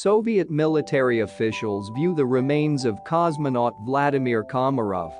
Soviet military officials view the remains of cosmonaut Vladimir Komarov.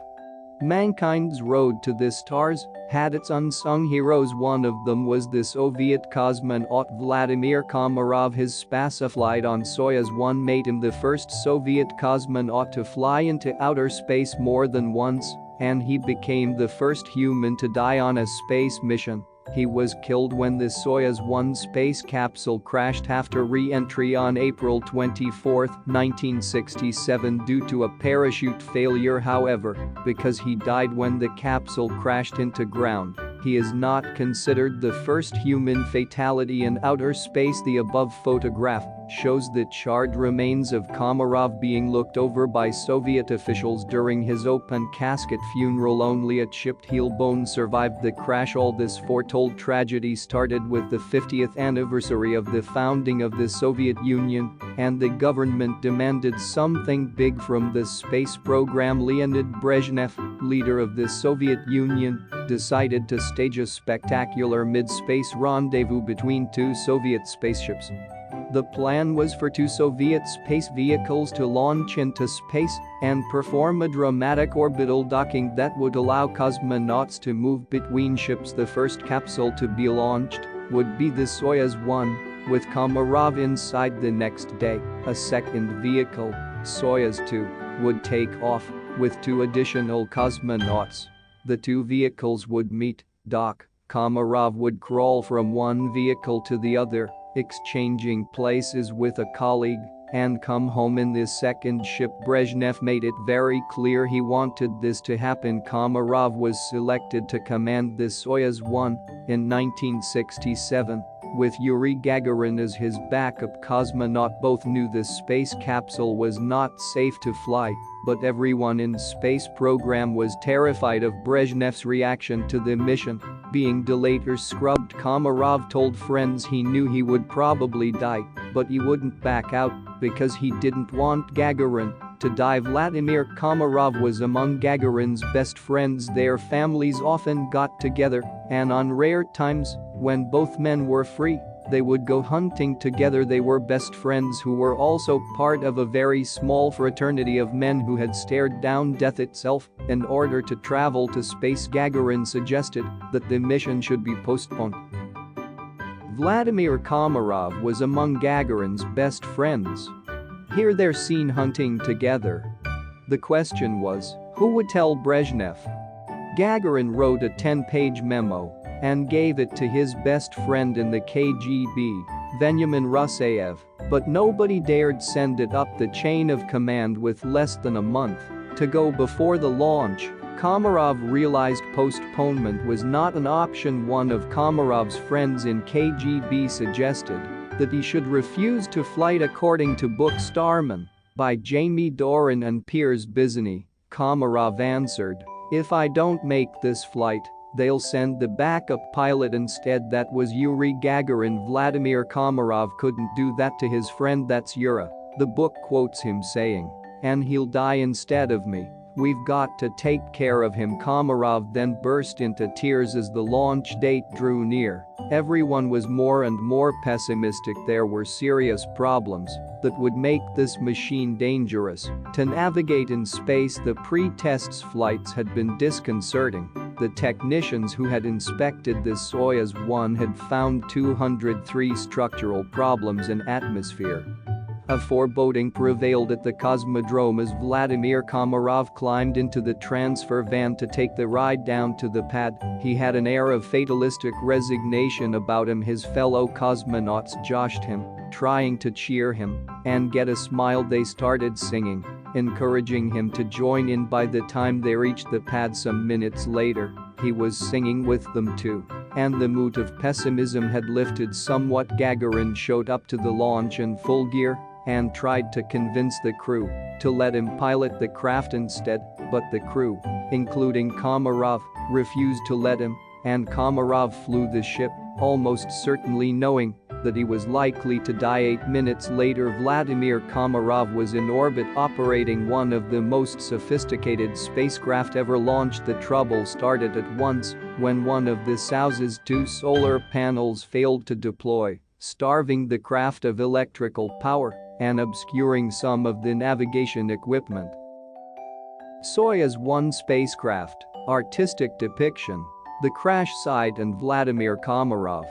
Mankind's road to the stars had its unsung heroes. One of them was the Soviet cosmonaut Vladimir Komarov. His spaceflight on Soyuz 1 made him the first Soviet cosmonaut to fly into outer space more than once, and he became the first human to die on a space mission. He was killed when the Soyuz 1 space capsule crashed after re-entry on April 24, 1967 due to a parachute failure. However, because he died when the capsule crashed into ground, he is not considered the first human fatality in outer space. The above photograph shows the charred remains of Komarov being looked over by Soviet officials during his open casket funeral. Only a chipped heel bone survived the crash. All this foretold tragedy started with the 50th anniversary of the founding of the Soviet Union, and the government demanded something big from the space program. Leonid Brezhnev, leader of the Soviet Union, decided to stage a spectacular mid-space rendezvous between two Soviet spaceships. The plan was for two Soviet space vehicles to launch into space and perform a dramatic orbital docking that would allow cosmonauts to move between ships. The first capsule to be launched would be the Soyuz 1, with Komarov inside. The next day, a second vehicle, Soyuz 2, would take off with two additional cosmonauts. The two vehicles would meet, dock, Komarov would crawl from one vehicle to the other, exchanging places with a colleague, and come home in the second ship. Brezhnev made it very clear he wanted this to happen. Komarov was selected to command the Soyuz 1 in 1967, with Yuri Gagarin as his backup cosmonaut. Both knew the space capsule was not safe to fly, but everyone in space program was terrified of Brezhnev's reaction to the mission being delayed or scrubbed. Komarov told friends he knew he would probably die, but he wouldn't back out because he didn't want Gagarin to die. Vladimir Komarov was among Gagarin's best friends. Their families often got together, and on rare times, when both men were free, they would go hunting together. They were best friends who were also part of a very small fraternity of men who had stared down death itself in order to travel to space. Gagarin suggested that the mission should be postponed. Vladimir Komarov was among Gagarin's best friends. Here they're seen hunting together. The question was, who would tell Brezhnev? Gagarin wrote a 10-page memo and gave it to his best friend in the KGB, Veniamin Ruseyev, but nobody dared send it up the chain of command. With less than a month to go before the launch, Komarov realized postponement was not an option. One of Komarov's friends in KGB suggested that he should refuse to flight. According to book Starman by Jamie Doran and Piers Bizney, Komarov answered, "If I don't make this flight, they'll send the backup pilot instead." That was Yuri Gagarin. Vladimir Komarov couldn't do that to his friend. "That's Yura," the book quotes him saying, "and he'll die instead of me. We've got to take care of him." Komarov then burst into tears as the launch date drew near. Everyone was more and more pessimistic. There were serious problems that would make this machine dangerous to navigate in space. The pre-test flights had been disconcerting. The technicians who had inspected the Soyuz 1 had found 203 structural problems in atmosphere. A foreboding prevailed at the cosmodrome as Vladimir Komarov climbed into the transfer van to take the ride down to the pad. He had an air of fatalistic resignation about him. His fellow cosmonauts joshed him, trying to cheer him and get a smile. They started singing, encouraging him to join in. By the time they reached the pad some minutes later, he was singing with them too, and the mood of pessimism had lifted somewhat. Gagarin showed up to the launch in full gear and tried to convince the crew to let him pilot the craft instead, but the crew, including Komarov, refused to let him, and Komarov flew the ship, almost certainly knowing that he was likely to die. 8 minutes later, Vladimir Komarov was in orbit operating one of the most sophisticated spacecraft ever launched. The trouble started at once when one of the Soyuz's 2 solar panels failed to deploy, starving the craft of electrical power. and obscuring some of the navigation equipment. Soyuz 1 spacecraft, artistic depiction. The crash site and Vladimir Komarov.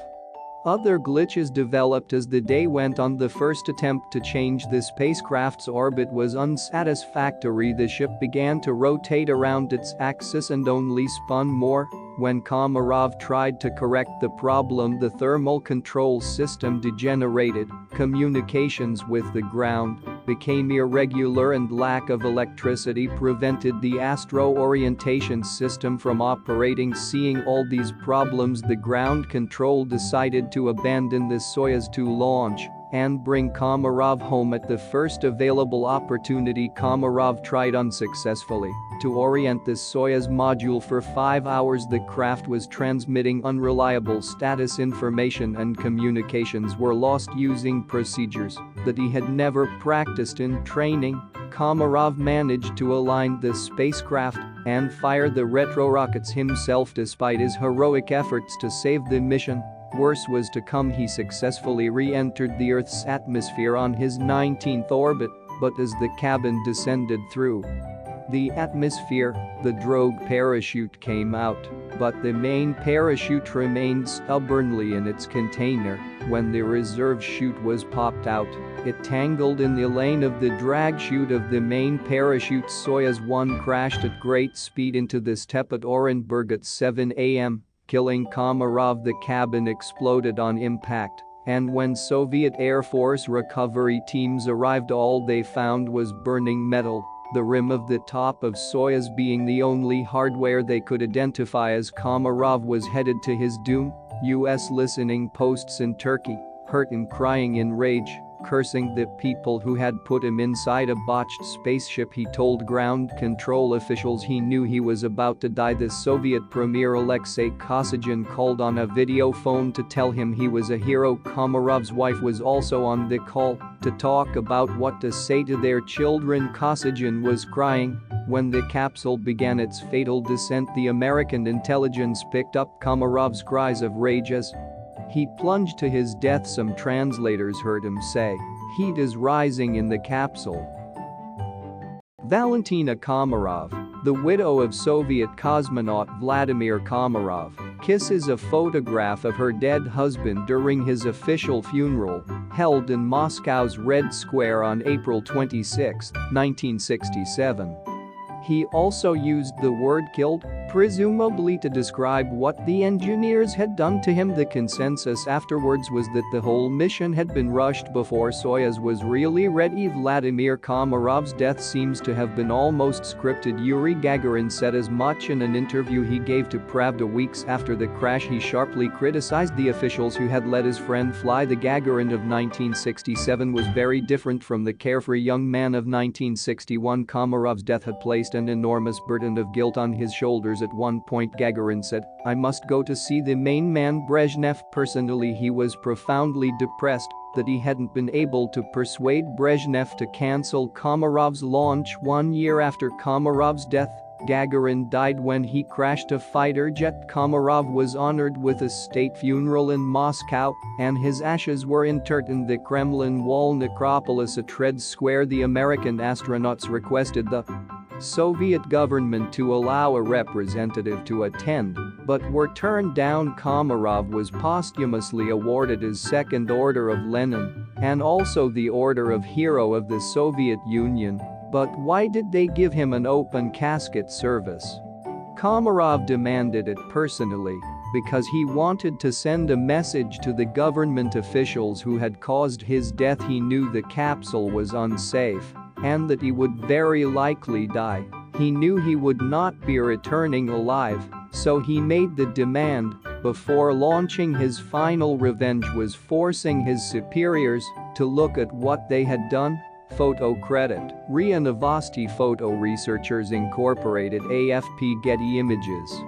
Other glitches developed as the day went on. The first attempt to change the spacecraft's orbit was unsatisfactory. The ship began to rotate around its axis and only spun more. When Komarov tried to correct the problem, the thermal control system degenerated, communications with the ground became irregular, and lack of electricity prevented the astro orientation system from operating. Seeing all these problems, the ground control decided to abandon the Soyuz 2 launch and bring Komarov home at the first available opportunity. Komarov tried unsuccessfully to orient the Soyuz module for 5 hours. The craft was transmitting unreliable status information and communications were lost using procedures that he had never practiced in training. Komarov managed to align the spacecraft and fire the retro-rockets himself despite his heroic efforts to save the mission. Worse was to come. He successfully re-entered the Earth's atmosphere on his 19th orbit, but as the cabin descended through the atmosphere, the drogue parachute came out, but the main parachute remained stubbornly in its container. When the reserve chute was popped out, it tangled in the lane of the drag chute of the main parachute. Soyuz 1 crashed at great speed into the steppe at Orenburg at 7 a.m. killing Komarov. The cabin exploded on impact, and when Soviet Air Force recovery teams arrived, all they found was burning metal, the rim of the top of Soyuz being the only hardware they could identify as Komarov was headed to his doom. US listening posts in Turkey heard him crying in rage, cursing the people who had put him inside a botched spaceship. He told ground control officials he knew he was about to die. The Soviet premier Alexei Kosygin called on a video phone to tell him he was a hero. Komarov's wife was also on the call to talk about what to say to their children. Kosygin was crying when the capsule began its fatal descent. The American intelligence picked up Komarov's cries of rage as he plunged to his death. Some translators heard him say, "Heat is rising in the capsule." Valentina Komarov, the widow of Soviet cosmonaut Vladimir Komarov, kisses a photograph of her dead husband during his official funeral, held in Moscow's Red Square on April 26, 1967. He also used the word killed, presumably to describe what the engineers had done to him. The consensus afterwards was that the whole mission had been rushed before Soyuz was really ready. Vladimir Komarov's death seems to have been almost scripted. Yuri Gagarin said as much in an interview he gave to Pravda weeks after the crash. He sharply criticized the officials who had let his friend fly. The Gagarin of 1967 was very different from the carefree young man of 1961. Komarov's death had placed an enormous burden of guilt on his shoulders. At one point Gagarin said, "I must go to see the main man Brezhnev personally." He was profoundly depressed that he hadn't been able to persuade Brezhnev to cancel Komarov's launch. 1 year after Komarov's death, Gagarin died when he crashed a fighter jet. Komarov was honored with a state funeral in Moscow, and his ashes were interred in the Kremlin Wall necropolis at Red Square. The American astronauts requested the Soviet government to allow a representative to attend, but were turned down. Komarov was posthumously awarded his Second Order of Lenin and also the Order of Hero of the Soviet Union. But why did they give him an open casket service? Komarov demanded it personally because he wanted to send a message to the government officials who had caused his death. He knew the capsule was unsafe and that he would very likely die. He knew he would not be returning alive, so he made the demand. Before launching, his final revenge was forcing his superiors to look at what they had done. Photo credit: RareHistoryPhoto Researchers Incorporated, AFP. Getty Images.